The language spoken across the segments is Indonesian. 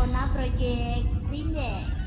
Rona Project Remix.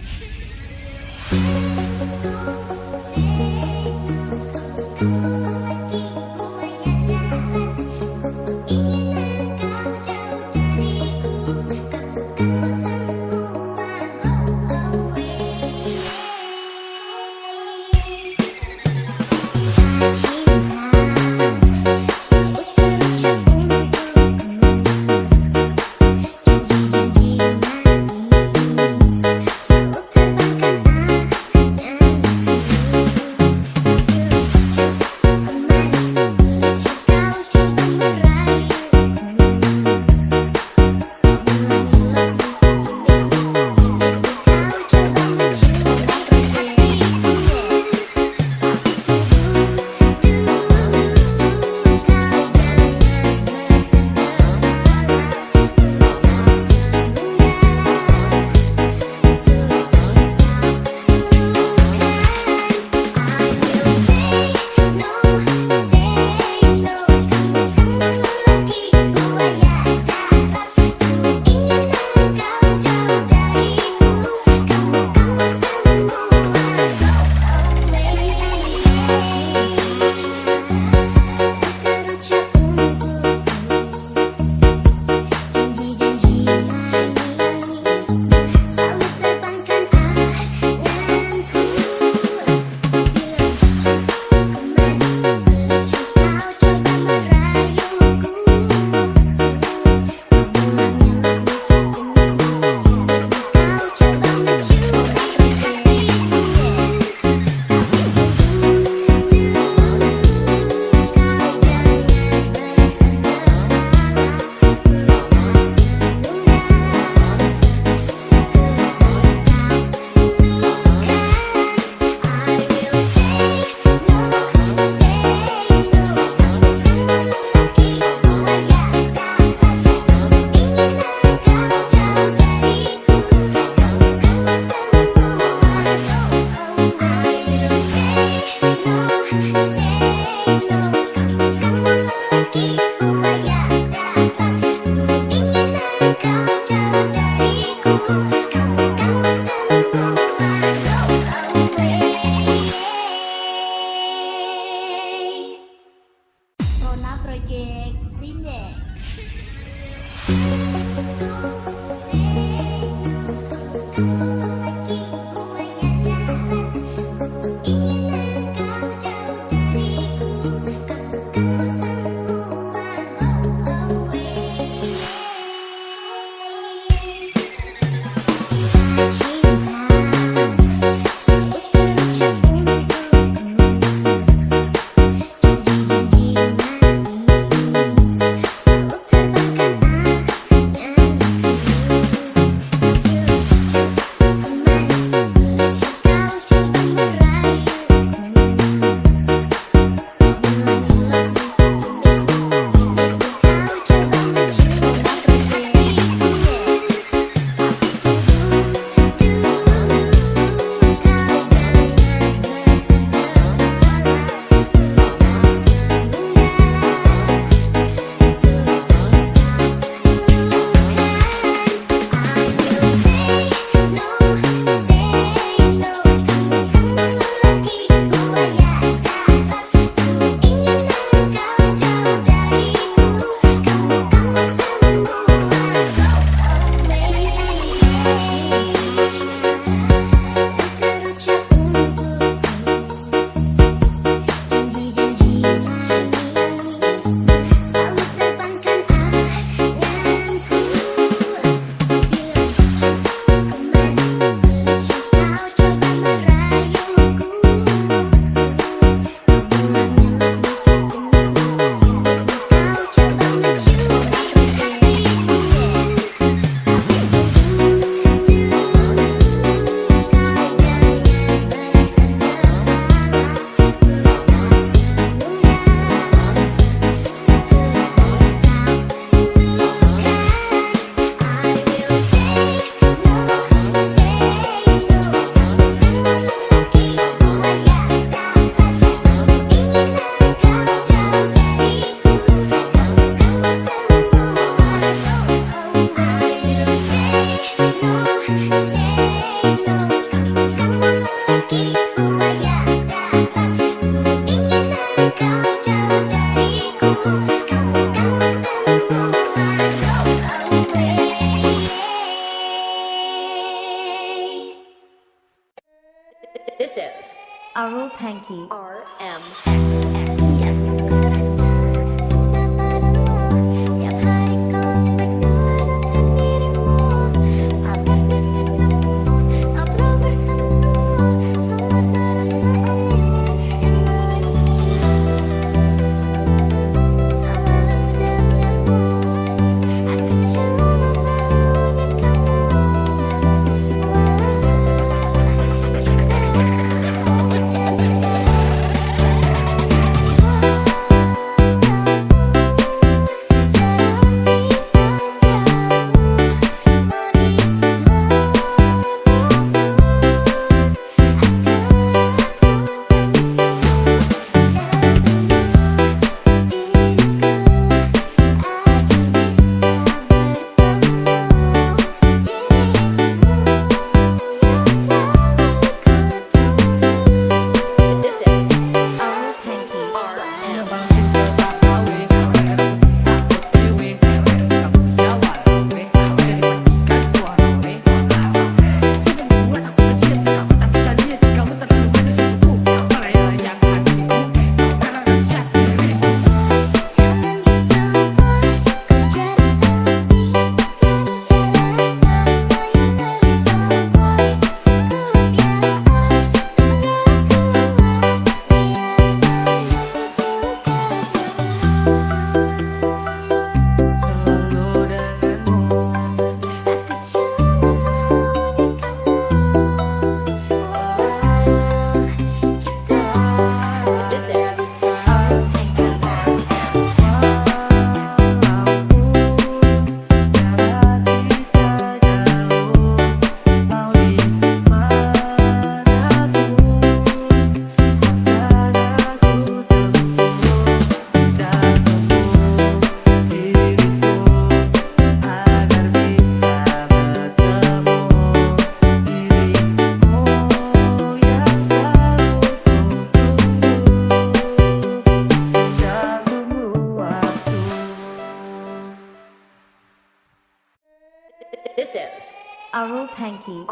Rona Project Remix. Arul Panky This is Arul Panky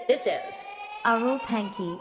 This is Arul Panky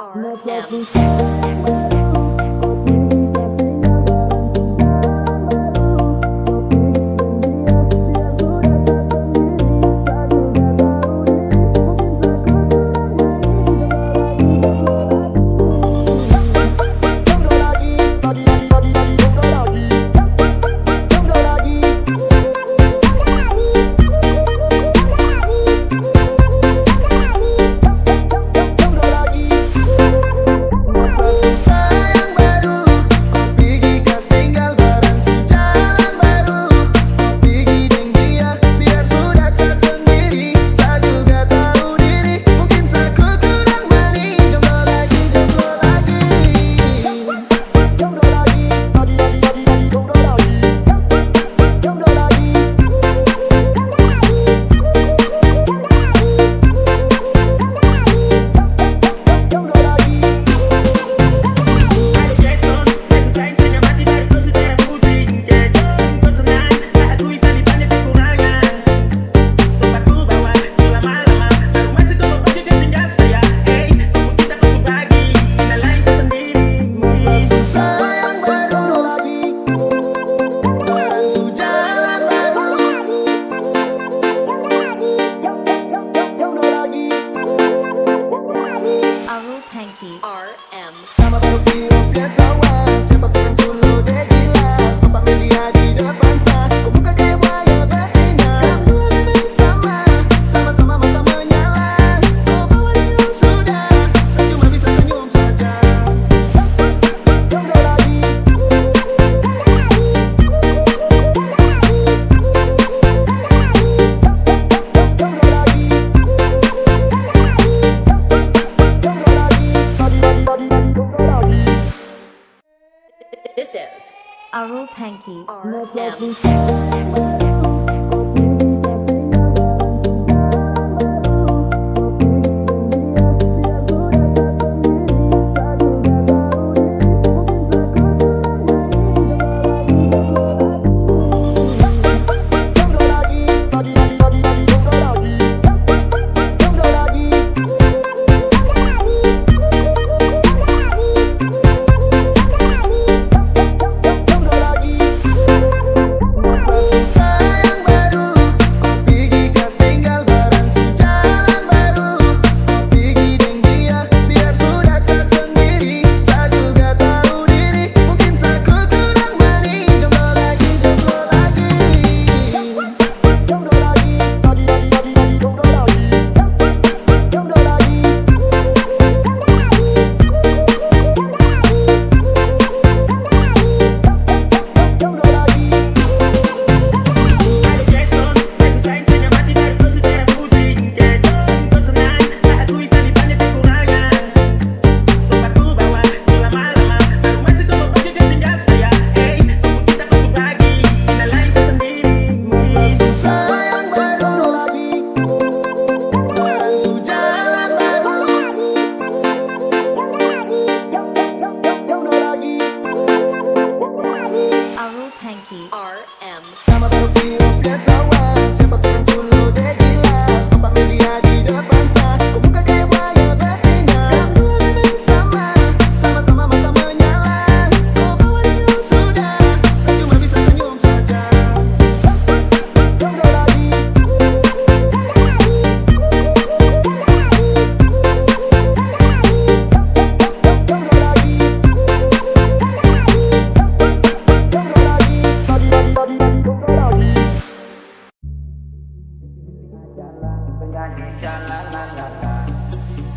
This is Arul Panky. RMX.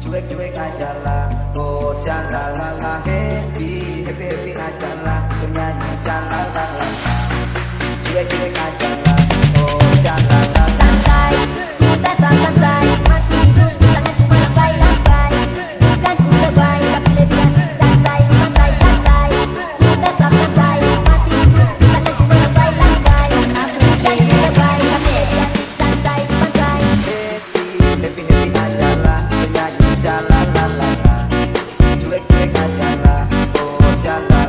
Cuek-cuek aja lah, oh syalalala, happy aja lah, bernyanyi syalalala. Cuek-cuek aja lah, oh syalalala. Santai, ku tetap santai, mati hidup di tanganku melambai-lambai. Bukan ku lebay, tapi lebih asik santai, santai-santai. Ku tetap santai, mati hidup di tanganku melambai-lambai. Bukan ku lebay, tapi lebih asik santai, santai. Happy aja lah, bernyanyi syalalala. Cuek-cuek aja lah, oh syalalala,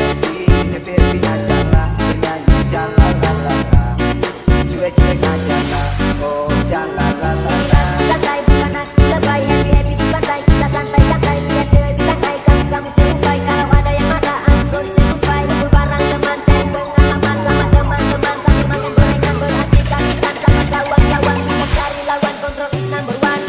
happy aja lah, bernyanyi syalalala. Cuek-cuek aja lah, oh syalalala. Santai bukan aku lebay, happy di pantai. Kita santai-santai, lihat cewek di lantai. Kamu serupai, kalau ada yang mata sorry serupai. Kumpul barang teman, cari pengalaman sama teman-teman. Sambil makan gorengan berasik-asikan sama kawan-kawan. Kita cari lawan, kontrol is number one.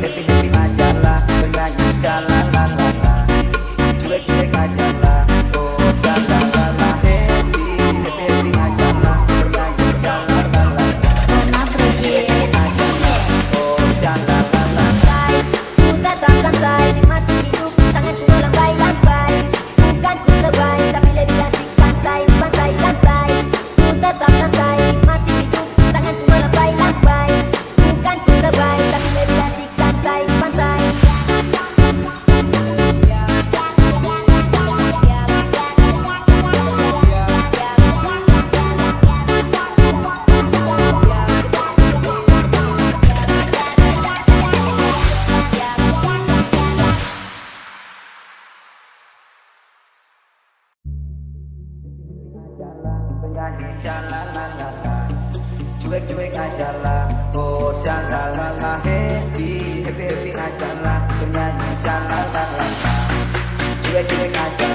Happy aja lah, bernyanyi syalalala. Cuek-cuek aja lah, oh syalalala. Happy aja lah, bernyanyi syalalala. Cuek-cuek aja lah, oh syalalala. Ku tetap santai, nikmati hidup, tanganku melambai-lambai. Bukan ku lebay, tapi lebih asik santai, pantai santai. Ku tetap santai, nikmati hidup, tanganku melambai-lambai. Bukan ku lebay, tapi lebih asik santai, pantai. Bernyanyi syalalala. Cuek-cuek aja lah, oh syalalala. Happy aja lah, bernyanyi syalalala. Cuek-cuek aja